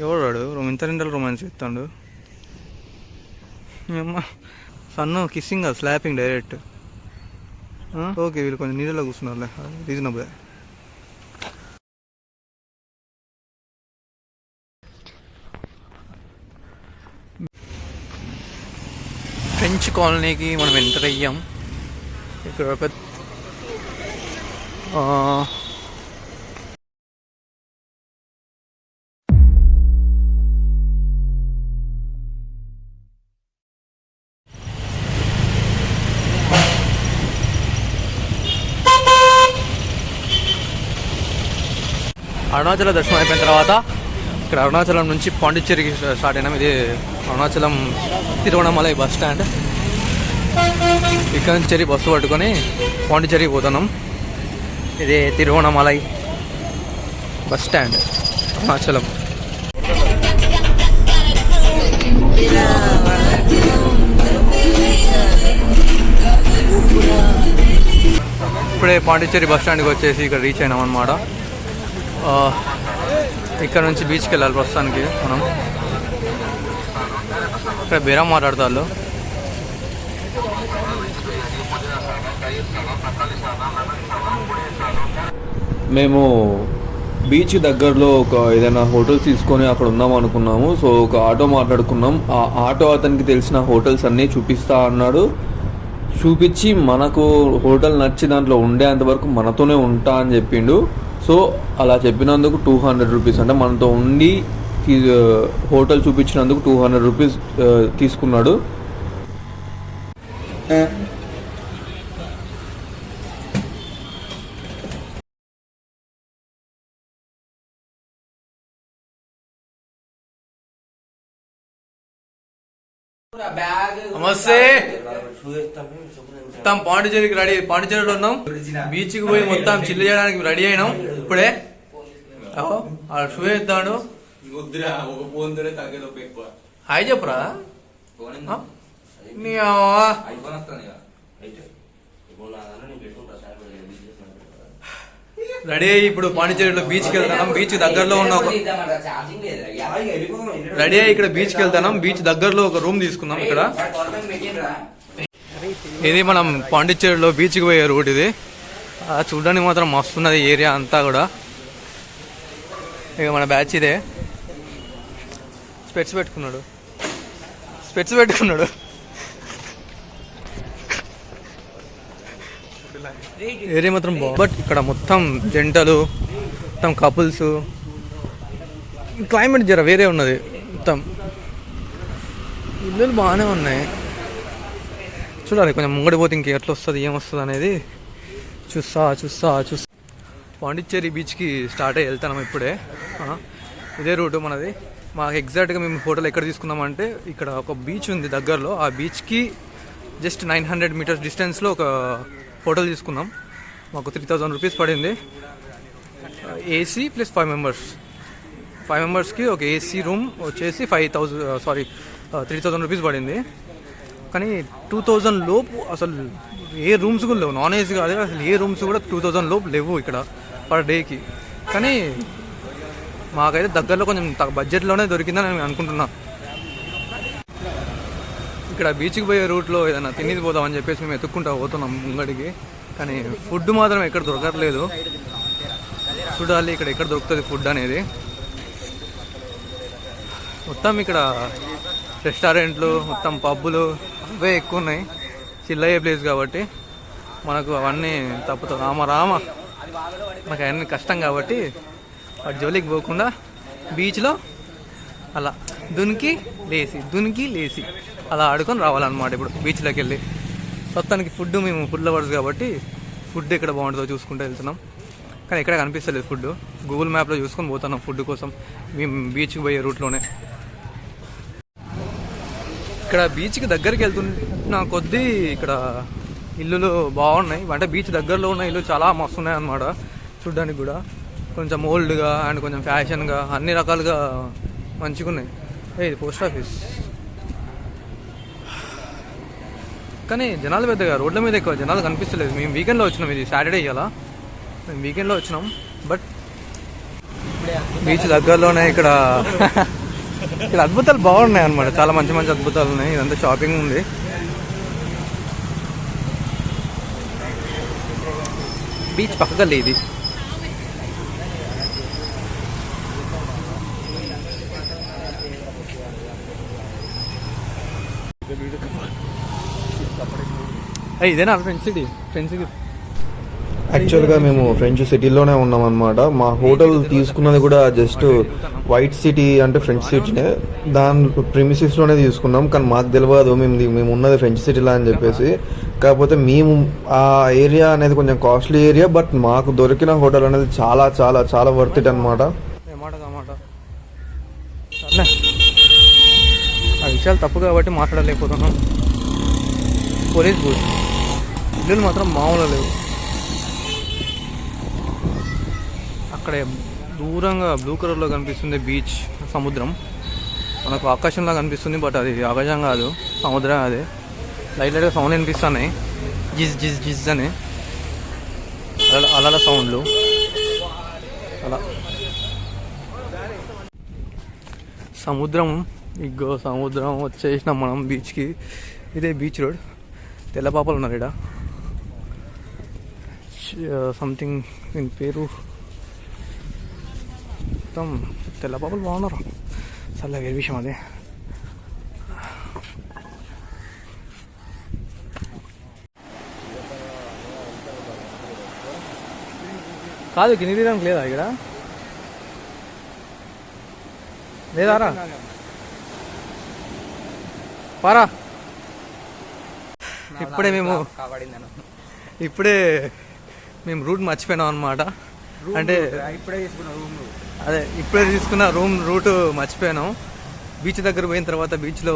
ఎవడాడు ఇంత నిండలు రొమాన్స్ ఇస్తాడు. అమ్మ సన్ను కిస్సింగ్ స్లాపింగ్ డైరెక్ట్. ఓకే వీళ్ళు కొంచెం నీళ్ళలో కూర్చున్నారులే, రీజనబుల్. ఫ్రెంచ్ కాలనీకి మనం ఎంటర్ అయ్యాం. ఇక్కడ ఒక అరుణాచల దర్శనం అయిపోయిన తర్వాత ఇక్కడ అరుణాచలం నుంచి పాండిచ్చేరికి స్టార్ట్ అయినాం. ఇది అరుణాచలం తిరువణమలై బస్ స్టాండ్. ఇక్కడ నుంచి బస్సు పట్టుకొని పాండిచ్చేరికి పోతున్నాం. ఇది తిరువణమలై బస్ స్టాండ్ అరుణాచలం. ఇప్పుడే పాండిచ్చేరి బస్ స్టాండ్కి వచ్చేసి ఇక్కడ రీచ్ అయినాం అన్నమాట. ఇక్కడ నుంచి బీచ్కి వెళ్ళాలి ప్రస్తుతానికి మనం. ఇక్కడ బేరం మాట్లాడతారు. మేము బీచ్ దగ్గరలో ఒక ఏదైనా హోటల్ తీసుకొని అక్కడ ఉందాం అనుకున్నాము. సో ఒక ఆటో మాట్లాడుకున్నాం. ఆ ఆటో అతనికి తెలిసిన హోటల్స్ అన్నీ చూపిస్తా అన్నాడు. చూపించి మనకు హోటల్ నచ్చి దాంట్లో ఉండేంతవరకు మనతోనే ఉంటా అని చెప్పిండు. సో అలా చెప్పినందుకు 200 రూపీస్, అంటే మనతో ఉండి హోటల్ చూపించినందుకు 200 రూపీస్ తీసుకున్నాడు. నమస్తే. మొత్తం పాండిచేరికి రెడీ, పాండిచేరిలో ఉన్నాం. బీచ్కి పోయి మొత్తం చిల్లు చేయడానికి రెడీ అయినాం. ఇప్పుడే షూ వేస్తాడు. హాయ్ చెప్పురా. రెడీ అయ్యి ఇప్పుడు పాండిచేరిలో బీచ్కి వెళ్తాం. బీచ్ దగ్గరలో ఉన్న రెడీ అయ్యి ఇక్కడ బీచ్కి వెళ్తాం. బీచ్ దగ్గరలో ఒక రూమ్ తీసుకున్నాం. ఇక్కడ ఇది మనం పాండిచ్చేరిలో బీచ్కి పోయే రూట్. ఇది చూడడానికి మాత్రం మస్తున్నది ఏరియా అంతా కూడా. ఇక మన బ్యాచ్ ఇదే. స్పెట్స్ పెట్టుకున్నాడు. ఏరియా మాత్రం బాగుంది. బట్ ఇక్కడ మొత్తం జంటలు, మొత్తం కపుల్స్, క్లైమేట్ జర వేరే ఉన్నది. మొత్తం ఇల్లులు బాగానే ఉన్నాయి. చూడాలి కొంచెం ముంగడి పోతే ఇంక ఎట్లా వస్తుంది ఏమొస్తుంది అనేది చూస్తా. పాండిచ్చేరి బీచ్కి స్టార్ట్ అయ్యి వెళ్తున్నాం ఇప్పుడే. ఇదే రూటు మనది. మాకు ఎగ్జాక్ట్గా మేము హోటల్ ఎక్కడ తీసుకున్నామంటే ఇక్కడ ఒక బీచ్ ఉంది దగ్గరలో. ఆ బీచ్కి జస్ట్ 900 మీటర్స్ డిస్టెన్స్లో ఒక హోటల్ తీసుకున్నాం. మాకు 3000 రూపీస్ పడింది. ఏసీ ప్లస్ 5 మెంబర్స్కి ఒక ఏసీ రూమ్ వచ్చేసి 3000 రూపీస్ పడింది. కానీ 2000 లోపు అసలు ఏ రూమ్స్ కూడా లేవు. నాన్ ఏసీ కాదు అసలు, ఏ రూమ్స్ కూడా 2000 లోపు లేవు ఇక్కడ పర్ డేకి. కానీ మాకైతే దగ్గరలో కొంచెం బడ్జెట్లోనే దొరికిందని నేను అనుకుంటున్నా. ఇక్కడ బీచ్కి పోయే రూట్లో ఏదైనా తినేది పోదామని చెప్పేసి మేము ఎత్తుక్కుంటా పోతున్నాం ముంగడికి. కానీ ఫుడ్ మాత్రం ఎక్కడ దొరకట్లేదు. చూడాలి ఇక్కడ ఎక్కడ దొరుకుతుంది ఫుడ్ అనేది. మొత్తం ఇక్కడ రెస్టారెంట్లు, మొత్తం పబ్బులు అవే ఎక్కువ ఉన్నాయి. చిల్లయ్యే ప్లేస్ కాబట్టి మనకు అవన్నీ తప్పుతుంది. రామ మనకు అవన్నీ కష్టం కాబట్టి వాటి జోలికి పోకుండా బీచ్లో అలా దునికి లేసి అలా ఆడుకొని రావాలన్నమాట. ఇప్పుడు బీచ్లోకి వెళ్ళి మొత్తానికి ఫుడ్, మేము ఫుడ్ లవర్స్ కాబట్టి ఫుడ్ ఎక్కడ బాగుంటుందో చూసుకుంటూ వెళ్తున్నాం. కానీ ఎక్కడ కనిపిస్తలేదు ఫుడ్. గూగుల్ మ్యాప్లో చూసుకొని పోతున్నాం ఫుడ్ కోసం. మేము బీచ్కి పోయే రూట్లోనే. ఇక్కడ బీచ్కి దగ్గరికి వెళ్తున్న కొద్దీ ఇక్కడ ఇల్లులు బాగున్నాయి. అంటే బీచ్ దగ్గరలో ఉన్న ఇల్లు చాలా మస్తు ఉన్నాయి అన్నమాట. చూడ్డానికి కూడా కొంచెం ఓల్డ్గా అండ్ కొంచెం ఫ్యాషన్గా అన్ని రకాలుగా మంచిగా ఉన్నాయి. ఇది పోస్ట్ ఆఫీస్. కానీ జనాలు పెద్దగా రోడ్ల మీద ఎక్కువ జనాలు కనిపిస్తలేదు. మేము వీకెండ్లో వచ్చినాం. ఇది సాటర్డే ఇవ్వాలా, మేము వీకెండ్లో వచ్చినాం. బట్ బీచ్ దగ్గరలోనే ఇక్కడ ఇక్కడ అద్భుతాలు బాగున్నాయి అనమాట, చాలా మంచి మంచి అద్భుతాలు ఉన్నాయి. ఇదంతా షాపింగ్ ఉంది. బీచ్ పక్కగా లేదు. ఇదేనా ఫ్రెండ్స్ సిటీ? యాక్చువల్గా మేము ఫ్రెంచ్ సిటీలోనే ఉన్నాం అనమాట. మా హోటల్ తీసుకున్నది కూడా జస్ట్ వైట్ సిటీ అంటే ఫ్రెంచ్ సిటీనే, దాని ప్రిమిసెస్లోనే తీసుకున్నాం. కానీ మాకు తెలియదు మేము ఉన్నది ఫ్రెంచ్ సిటీలో అని చెప్పేసి. కాకపోతే మేము ఆ ఏరియా అనేది కొంచెం కాస్ట్లీ ఏరియా, బట్ మాకు దొరికిన హోటల్ అనేది చాలా చాలా చాలా వర్త్ ఇట్ అనమాట. ఆ విషయాలు తప్పు కాబట్టి మాట్లాడలేకపోతున్నాం. పోలీస్ బూత్ ఇల్లులు మాత్రం మామూలు లేవు. అక్కడ దూరంగా బ్లూ కలర్లో కనిపిస్తుంది బీచ్, సముద్రం. మనకు ఆకాశంలా కనిపిస్తుంది, బట్ అది ఆకాశం కాదు, సముద్రం. అదే లైట్ లైట్గా సౌండ్ వినిపిస్తున్నాయి, జిజ్ జిజ్ జిజ్ అని అలా సౌండ్లు. అలా సముద్రం, ఇగో సముద్రం వచ్చేసినాం మనం బీచ్కి. ఇదే బీచ్ రోడ్. తెల్ల పాపలు ఉన్నారు ఇక్కడ, సంథింగ్ దీని పేరు మొత్తం తెల్ల పాపలు బాగున్నారు. సరే వేరే విషయం అదే. కాదు కింది తీయడానికి లేదా ఇక్కడ? లేదారా పారా. ఇప్పుడే మేము రూట్ మర్చిపోయినాం అనమాట. అంటే ఇప్పుడే తీసుకున్న రూట్ మర్చిపోయాను. బీచ్ దగ్గర పోయిన తర్వాత, బీచ్లో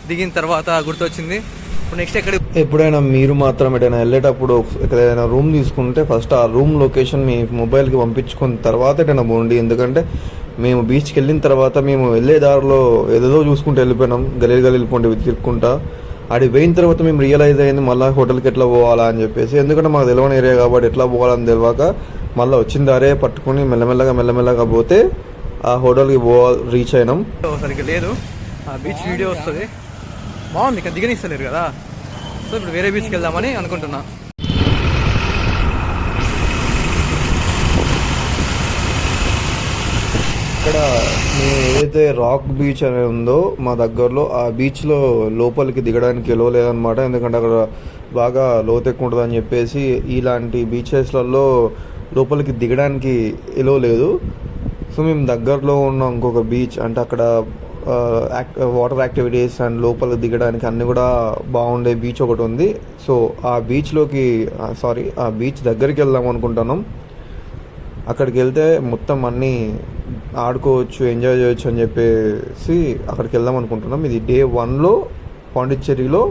దిగిన తర్వాత గుర్తొచ్చింది. ఇప్పుడు నెక్స్ట్ ఎప్పుడైనా మీరు మాత్రం ఎటైనా వెళ్ళేటప్పుడు ఎక్కడైనా రూమ్ తీసుకుంటే ఫస్ట్ ఆ రూమ్ లొకేషన్ మీ మొబైల్కి పంపించుకున్న తర్వాత ఎటైనా పోండి. ఎందుకంటే మేము బీచ్కి వెళ్ళిన తర్వాత మేము వెళ్ళే దారిలో ఏదేదో చూసుకుంటూ వెళ్ళిపోయినాం, గలీలు పోండి తిరుక్కుంటా. అడిగి పోయిన తర్వాత మేము రియలైజ్ అయింది మళ్ళీ హోటల్కి ఎట్లా పోవాలా అని చెప్పేసి. ఎందుకంటే మాకు తెలియని ఏరియా కాబట్టి ఎట్లా పోవాలని తెలియక మళ్ళీ వచ్చిన దారే పట్టుకుని మెల్లమెల్లగా పోతే ఆ హోటల్కి రీచ్ అయినాం. సరిగ్గా లేదు, ఆ బీచ్ వీడియో వస్తుంది, బాగుంది. ఇక్కడ దిగనిస్తలేరు కదా, సో ఇప్పుడు వేరే బీచ్కి వెళ్దామని అనుకుంటున్నా. ఇక్కడ మేము ఏదైతే రాక్ బీచ్ అనేది ఉందో మా దగ్గరలో, ఆ బీచ్లో లోపలికి దిగడానికి ఎలో లేదనమాట. ఎందుకంటే అక్కడ బాగా లోతు ఎక్కువ ఉంటుందని చెప్పేసి ఇలాంటి బీచెస్లలో లోపలికి దిగడానికి ఎలో లేదు. సో మేము దగ్గరలో ఉన్న ఇంకొక బీచ్, అంటే అక్కడ వాటర్ యాక్టివిటీస్ అండ్ లోపలికి దిగడానికి అన్నీ కూడా బాగుండే బీచ్ ఒకటి ఉంది. సో ఆ బీచ్ దగ్గరికి వెళ్దాం అనుకుంటున్నాం. అక్కడికి వెళ్తే మొత్తం అన్నీ ఆడుకోవచ్చు, ఎంజాయ్ చేయొచ్చు అని చెప్పేసి అక్కడికి వెళ్దాం అనుకుంటున్నాం. ఇది డే 1లో పాండిచ్చేరిలో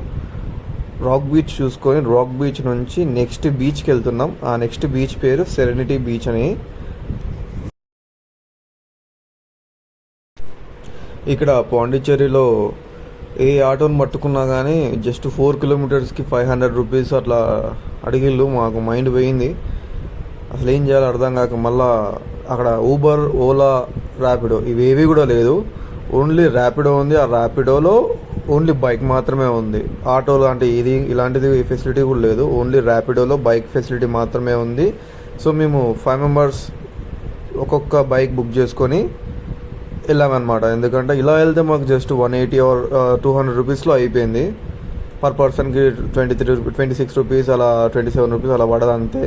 రాక్ బీచ్ చూసుకొని రాక్ బీచ్ నుంచి నెక్స్ట్ బీచ్కి వెళ్తున్నాం. ఆ నెక్స్ట్ బీచ్ పేరు సెరెనిటీ బీచ్ అని. ఇక్కడ పాండిచ్చేరిలో ఏ ఆటోని పట్టుకున్నా కానీ జస్ట్ 4 కిలోమీటర్స్కి 500 రూపీస్ అట్లా అడిగిళ్ళు. మాకు మైండ్ పోయింది, అసలు ఏం చేయాలో అర్థం కాక మళ్ళా అక్కడ ఊబర్, ఓలా, ర్యాపిడో ఇవేవి కూడా లేదు, ఓన్లీ ర్యాపిడో ఉంది. ఆ ర్యాపిడోలో ఓన్లీ బైక్ మాత్రమే ఉంది. ఆటోలో అంటే ఇలాంటిది ఫెసిలిటీ కూడా లేదు, ఓన్లీ ర్యాపిడోలో బైక్ ఫెసిలిటీ మాత్రమే ఉంది. సో మేము 5 మెంబర్స్ ఒక్కొక్క బైక్ బుక్ చేసుకొని వెళ్ళామన్నమాట. ఎందుకంటే ఇలా వెళ్తే మాకు జస్ట్ 180 or 200 రూపీస్లో అయిపోయింది. పర్ పర్సన్కి 26 రూపీస్ అలా 27 రూపీస్ అలా పడదు అంతే.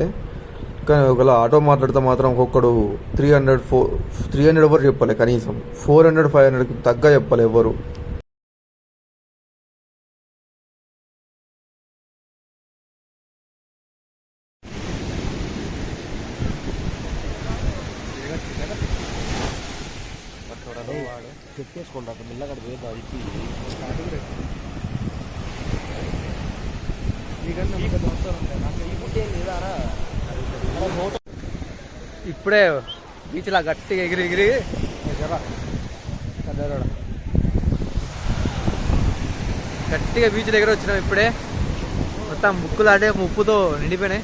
కానీ ఒకవేళ ఆటో మాట్లాడితే మాత్రం ఒక్కొక్కడు 300 ఎవరు చెప్పలే, కనీసం 400-500కి తగ్గ చెప్పలే ఎవరు. ఇప్పుడే బీచ్లా గట్టిగా ఎగిరి గట్టిగా బీచ్ దగ్గర వచ్చినాం. ఇప్పుడే మొత్తం బుక్కులు అంటే ముప్పుతో నిండిపోయినాయి.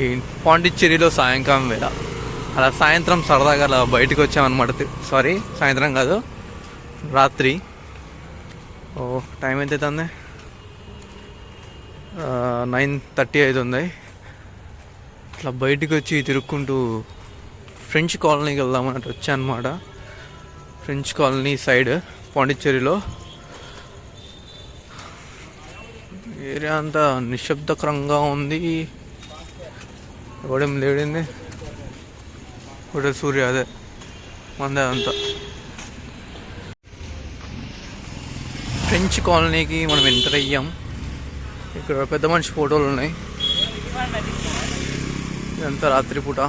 ఈ పాండిచ్చేరిలో సాయంకాలం వేళ అలా సాయంత్రం సరదాగా అలా బయటకు వచ్చామన్నమాట. సారీ, సాయంత్రం కాదు, రాత్రి. ఓ టైం ఎంత అవుతుంది? 9:30 అవుతుంది. ఇట్లా బయటకు వచ్చి తిరుక్కుంటూ ఫ్రెంచ్ కాలనీకి వెళ్దామన్నట్టు వచ్చా అనమాట. ఫ్రెంచ్ కాలనీ సైడ్ పాండిచ్చేరిలో. ఏరియా అంతా నిశ్శబ్దకరంగా ఉంది, ఎవడేం లేడింది. హోటల్ సూర్య అదే మందే అంతా. ఫ్రెంచ్ కాలనీకి మనం ఎంటర్ అయ్యాం. ఇక్కడ పెద్ద మనిషి ఫోటోలు ఉన్నాయి. ఇదంతా రాత్రిపూట.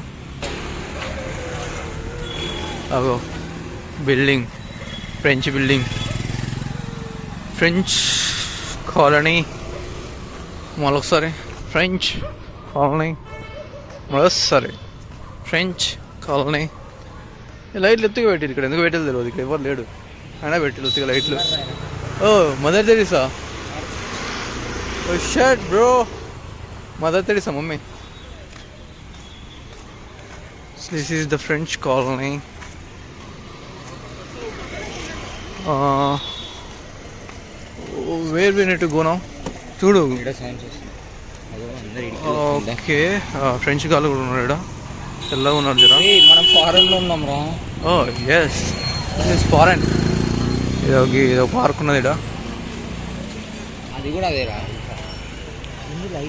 అగో building, French building, French colony. మరొకసారి ఫ్రెంచ్ కాలనీ, మరొకసారి ఫ్రెంచ్ కాలనీ. లైట్లు ఎత్తుగా పెట్టారు ఇక్కడ, ఎందుకు పెట్టేది తెలియదు. ఇక్కడ ఎవరు లేడు, అయినా పెట్టారు ఎత్తుగా లైట్లు. Oh mother Teresa, oh shut bro, mother Teresa mummy. This is the French colony. Where we need to go now? చూడు, ఓకే. ఫ్రెంచ్ గాలు కూడా ఉన్నాడు ఇక్కడ, తెల్లగా ఉన్నాడు జరా. మనం ఫారెన్ లో ఉన్నాం రా. ఓ ఎస్, దిస్ ఫారెన్. ఇదో పార్క్ ఉన్నది ఇక్కడ. అది కూడా అదేరా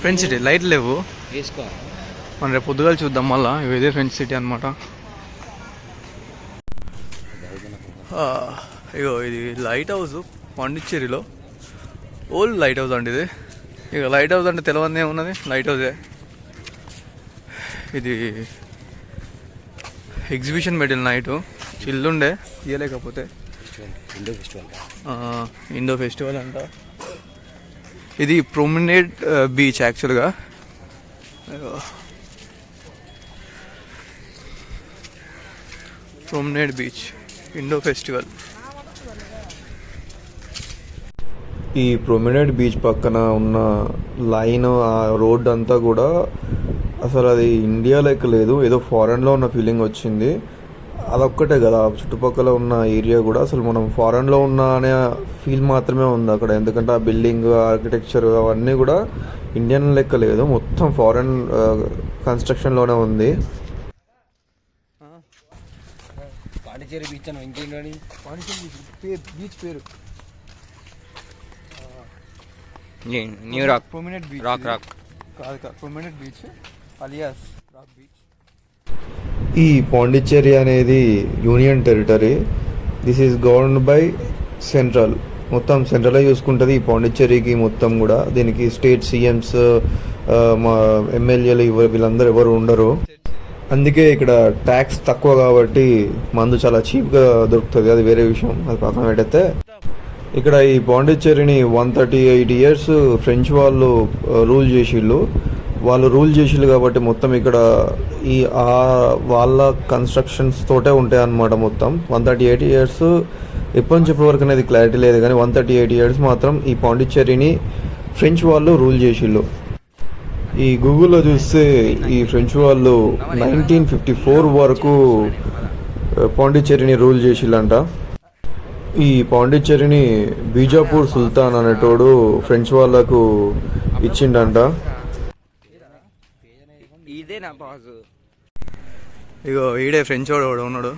ఫ్రెంచ్ సిటీ. లైట్లు లేవు, వేసుకో. మనం రేపు పొద్దుగాలు చూద్దాం మళ్ళా. ఇదే ఫ్రెంచ్ సిటీ అనమాట. ఇగో ఇది లైట్ హౌస్ పాండిచ్చేరిలో. ఓల్డ్ లైట్ హౌస్ అండి ఇది. ఇక లైట్ హౌస్ అంటే తెలియదు ఏమున్నది, లైట్ హౌసే. ఇది ఎగ్జిబిషన్ పెట్టిన నైట్ చిల్లుండే, తీయలేకపోతే. ఇండో ఫెస్టివల్ అంట. ఇది ప్రొమినేడ్ బీచ్ యాక్చువల్గా. ప్రొమినేడ్ బీచ్, ఇండో ఫెస్టివల్. ఈ ప్రొమినేట్ బీచ్ పక్కన ఉన్న లైన్, ఆ రోడ్ అంతా కూడా అసలు అది ఇండియా లెక్క లేదు, ఏదో ఫారెన్లో ఉన్న ఫీలింగ్ వచ్చింది. అదొక్కటే కదా, చుట్టుపక్కల ఉన్న ఏరియా కూడా అసలు మనం ఫారెన్లో ఉన్న అనే ఫీల్ మాత్రమే ఉంది అక్కడ. ఎందుకంటే ఆ బిల్డింగ్, ఆర్కిటెక్చర్ అవన్నీ కూడా ఇండియన్ లెక్క లేదు, మొత్తం ఫారెన్ కన్స్ట్రక్షన్లోనే ఉంది. పాండిచ్చేరి బీచ్ అని ఇంకేంటి? పాండిచ్చేరి బీచ్ పేరు న్యూయార్క్ ప్రొమినేట్ బీచ్. రాక్ కాదు, ప్రొమినేట్ బీచ్ అలియాస్ రాక్ బీచ్. ఈ పాండిచ్చేరి అనేది union territory. This is governed by central, మొత్తం సెంట్రలే చూసుకుంటుంది ఈ పాండిచ్చేరికి మొత్తం కూడా. దీనికి స్టేట్ సీఎంస్, మా ఎమ్మెల్యేలు వీళ్ళందరూ ఎవరు ఉండరు. అందుకే ఇక్కడ ట్యాక్స్ తక్కువ కాబట్టి మందు చాలా చీప్గా దొరుకుతుంది, అది వేరే విషయం, అది పక్కన పెడితే. ఇక్కడ ఈ పాండిచ్చేరిని 138 years ఫ్రెంచ్ వాళ్ళు రూల్ చేసిళ్ళు. వాళ్ళు రూల్ చేసిళ్ళు కాబట్టి మొత్తం ఇక్కడ ఈ వాళ్ళ కన్స్ట్రక్షన్స్ తోటే ఉంటాయి అన్నమాట. మొత్తం 138 years, ఎప్పటి నుంచి ఎప్పటి వరకు అనేది క్లారిటీ లేదు, కానీ 138 years మాత్రం ఈ పాండిచ్చేరిని ఫ్రెంచ్ వాళ్ళు రూల్ చేసిళ్ళు. ఈ గూగుల్లో చూస్తే ఈ ఫ్రెంచ్ వాళ్ళు 1954 వరకు పాండిచ్చేరిని రూల్ చేసిళ్ళంట. ఈ పాండిచ్చేరిని బీజాపూర్ సుల్తాన్ అనేటోడు ఫ్రెంచ్ వాళ్ళకు ఇచ్చిండంట. ఇదే నా బాస్. ఇగో ఈడే ఫ్రెంచ్ వాడు ఉన్నాడు.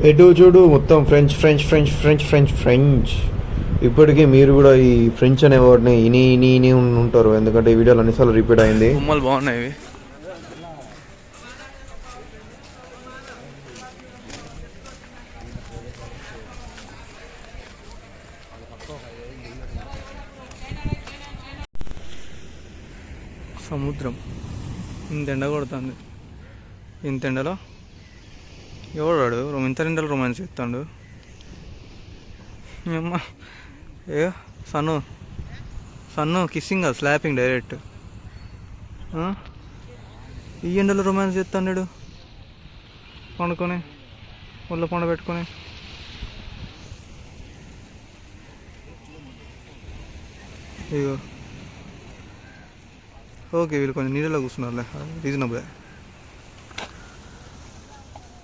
ఎటు చూడు మొత్తం French French French French French French. ఇప్పటికీ మీరు కూడా ఈ ఫ్రెంచ్ అనే వర్డ్ని ఇని ఉంటారు, ఎందుకంటే ఈ వీడియోలో అన్నిసార్లు రిపీట్ అయింది. బొమ్మలు బాగున్నాయి ఇవి. సముద్రం ఇంత ఎండ కొడుతుంది. ఇంత ఎండలో ఎవడాడు ఇంత ఎండలో రొమాన్స్ ఇస్తాడు. అమ్మ ఏ సన్ను కిస్సింగ్, స్లాపింగ్ డైరెక్ట్. ఈ ఎండలో రొమాన్స్ చేస్తాడు పండుకొని, ఒళ్ళో పండ పెట్టుకొని. ఇగో ఓకే, వీళ్ళు కొంచెం నీళ్ళలో కూర్చున్నారులే, రీజనబుల్.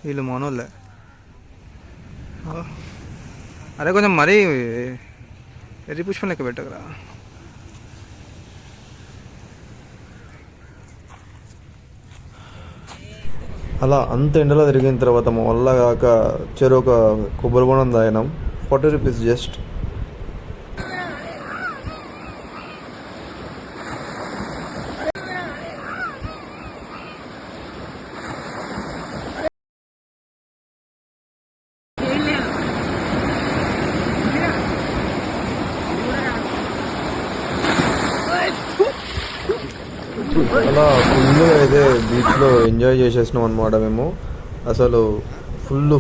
వీళ్ళు మనోళ్ళే. అరే కొంచెం మరీ ఎర్రి పుష్పం లెక్క పెట్టకరా. అలా అంత ఎండలో తిరిగిన తర్వాత మా వల్ల కాక చెరొక కొబ్బరి బొండం తాగినాం. 40 రూపీస్ జస్ట్. అలా ఫుల్గా అయితే బీచ్లో ఎంజాయ్ చేసేసినాం అనమాట మేము. అసలు ఫుల్గా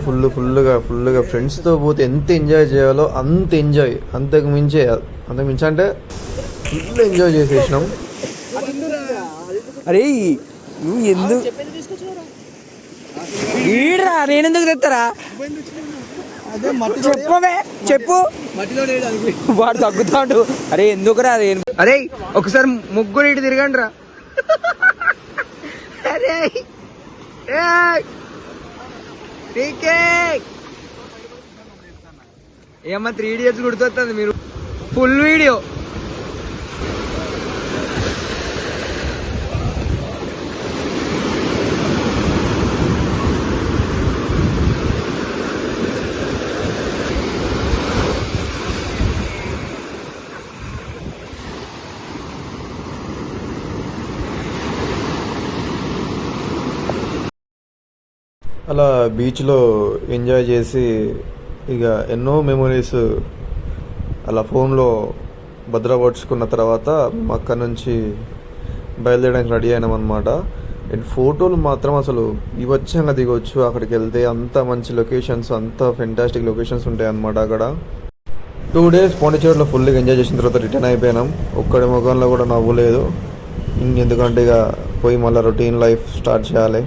ఫ్రెండ్స్తో పోతే ఎంత ఎంజాయ్ చేయాలో అంత ఎంజాయ్, అంతకు మించి అంటే ఫుల్ ఎంజాయ్ చేసేసినాం. అరే నువ్వు ఎందుకు ఈడరా, నేనెందుకు తెస్తారా? చెప్పవే, చెప్పు. వాడు తగ్గుతాడు. అరే ఎందుకురా? అరే ఒకసారి ముగ్గురు ఇటు తిరగండి రా. అరే ఏమన్నా 3 ఇయర్స్ గుర్తొస్తుంది మీరు ఫుల్ వీడియో. అలా బీచ్లో ఎంజాయ్ చేసి ఇక ఎన్నో మెమొరీస్ అలా ఫోన్లో భద్రపరుచుకున్న తర్వాత మేము అక్కడి నుంచి బయలుదేరడానికి రెడీ అయినాం అనమాట. అండ్ ఫోటోలు మాత్రం అసలు వివచ్చంగా దిగొచ్చు. అక్కడికి వెళ్తే అంత మంచి లొకేషన్స్, అంత ఫెంటాస్టిక్ లొకేషన్స్ ఉంటాయి అన్నమాట అక్కడ. 2 days పాండిచేరిలో ఫుల్గా ఎంజాయ్ చేసిన తర్వాత రిటర్న్ అయిపోయినాం. ఒక్కడి ముఖంలో కూడా నవ్వు లేదు. ఇంకెందుకంటే ఇక పోయి మళ్ళీ రొటీన్ లైఫ్ స్టార్ట్ చేయాలి.